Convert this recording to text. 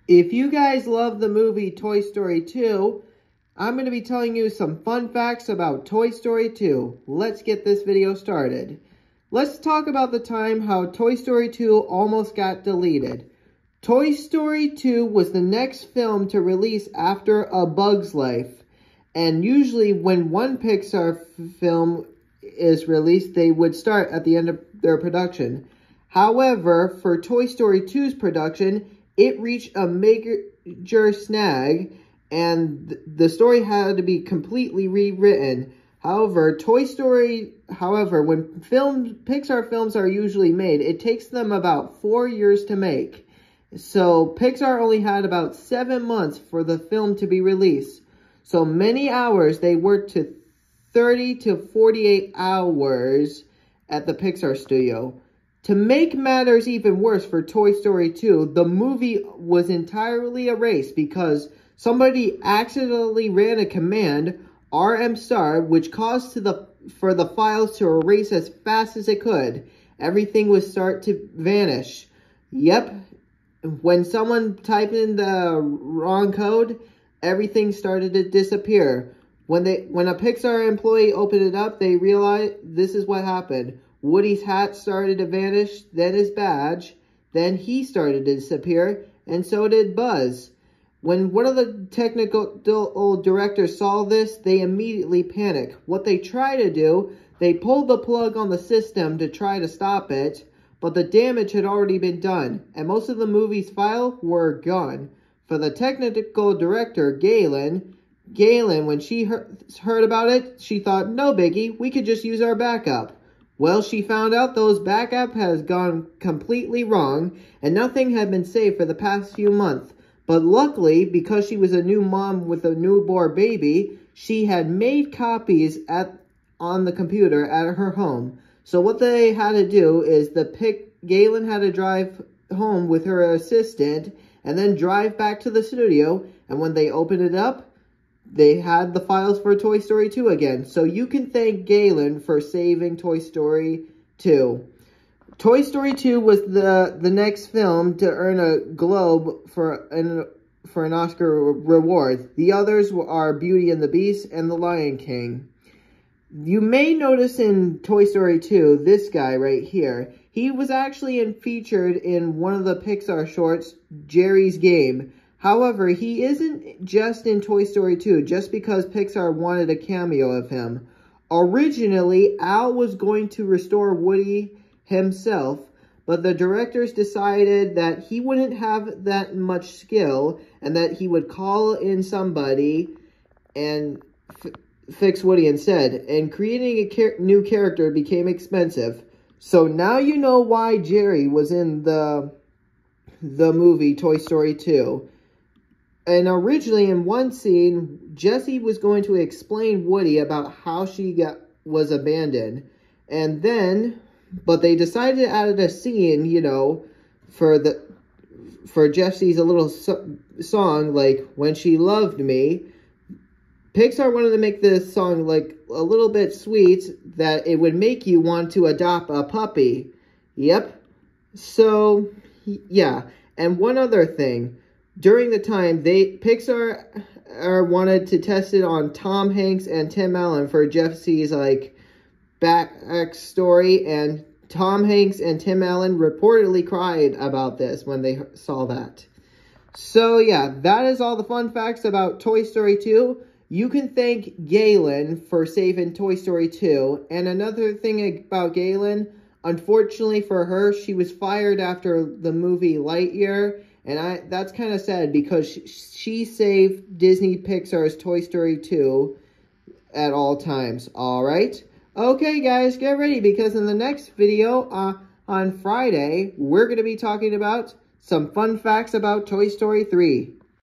If you guys love the movie Toy Story 2, I'm going to be telling you some fun facts about Toy Story 2. Let's get this video started. Let's talk about the time how Toy Story 2 almost got deleted. Toy Story 2 was the next film to release after A Bug's Life. And usually when one Pixar film is released, they would start at the end of their production. However, for Toy Story 2's production, it reached a major snag, and the story had to be completely rewritten. However, when Pixar films are usually made, it takes them about 4 years to make. So Pixar only had about 7 months for the film to be released. So many hours, they worked to 30 to 48 hours at the Pixar studio. To make matters even worse for Toy Story 2, the movie was entirely erased because somebody accidentally ran a command, rm-star, which caused for the files to erase as fast as it could. Everything would start to vanish. Yep, when someone typed in the wrong code, everything started to disappear. When a Pixar employee opened it up, they realized this is what happened. Woody's hat started to vanish, then his badge, then he started to disappear, and so did Buzz. When one of the technical directors saw this, they immediately panicked. What they tried to do, they pulled the plug on the system to try to stop it, but the damage had already been done, and most of the movie's files were gone. For the technical director, Galen, when she heard about it, she thought, no biggie, we could just use our backup. Well, she found out those backup has gone completely wrong, and nothing had been saved for the past few months. But luckily, because she was a new mom with a newborn baby, she had made copies on the computer at her home. So what they had to do is Galen had to drive home with her assistant, and then drive back to the studio, and when they opened it up, they had the files for Toy Story 2 again. So you can thank Galen for saving Toy Story 2. Toy Story 2 was the next film to earn a Globe for an Oscar reward. The others are Beauty and the Beast and The Lion King. You may notice in Toy Story 2, this guy right here, he was actually featured in one of the Pixar shorts, Jerry's Game. However, he isn't just in Toy Story 2 just because Pixar wanted a cameo of him. Originally, Al was going to restore Woody himself, but the directors decided that he wouldn't have that much skill and that he would call in somebody and fix Woody instead. And creating a new character became expensive. So now you know why Jerry was in the movie Toy Story 2. And originally in one scene, Jessie was going to explain Woody about how she was abandoned. But they decided to add a scene, for Jessie's little song, like, When She Loved Me. Pixar wanted to make this song, like, a little bit sweet, that it would make you want to adopt a puppy. Yep. So, yeah. And one other thing. During the time, Pixar wanted to test it on Tom Hanks and Tim Allen for Jessie's, backstory, and Tom Hanks and Tim Allen reportedly cried about this when they saw that. So, yeah, that is all the fun facts about Toy Story 2. You can thank Galen for saving Toy Story 2. And another thing about Galen, unfortunately for her, she was fired after the movie Lightyear. And that's kind of sad because she saved Disney Pixar's Toy Story 2 at all times. Alright? Okay, guys, get ready because in the next video on Friday, we're going to be talking about some fun facts about Toy Story 3.